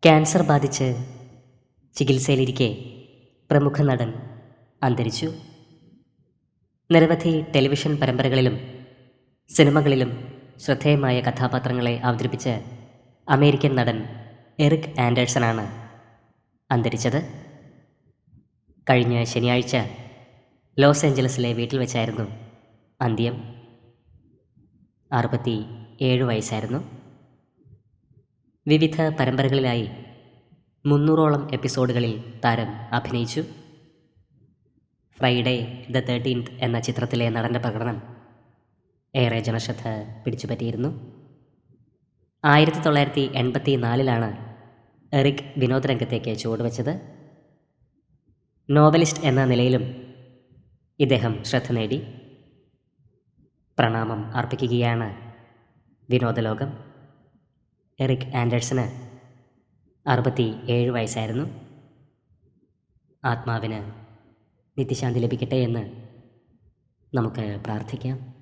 Cancer ബാധിച്ച് ചികിത്സയിലിരിക്കെ പ്രമുഖ നടൻ അന്തരിച്ചു. നിരവധി ടെലിവിഷൻ പരമ്പരകളിലും സിനിമകളിലും ശ്രദ്ധേയമായ കഥാപാത്രങ്ങളെ അവതരിപ്പിച്ച അമേരിക്കൻ നടൻ എറിക് ആൻഡേഴ്സണാണ് അന്തരിച്ചത്. കഴിഞ്ഞ ശനിയാഴ്ച ലോസ് ഏഞ്ചലസിലെ വീട്ടിൽ വെച്ചായിരുന്നു അന്ത്യം. 67 വയസ്സായിരുന്നു. വിവിധ പരമ്പരകളിലായി 300ഓളം എപ്പിസോഡുകളിൽ താരം അഭിനയിച്ചു. ഫ്രൈഡേ ദ 13th എന്ന ചിത്രത്തിലെ നടൻ്റെ പ്രകടനം ഏറെ ജനശ്രദ്ധ പിടിച്ചുപറ്റിയിരുന്നു. 1984 എറിക് വിനോദരംഗത്തേക്ക് ചുവടുവെച്ചത്. നോവലിസ്റ്റ് എന്ന നിലയിലും ഇദ്ദേഹം ശ്രദ്ധ നേടി. പ്രണാമം അർപ്പിക്കുകയാണ് വിനോദലോകം. എറിക് ആൻഡേഴ്സന് 67 വയസ്സായിരുന്നു. ആത്മാവിന് നിത്യശാന്തി ലഭിക്കട്ടെ എന്ന് നമുക്ക് പ്രാർത്ഥിക്കാം.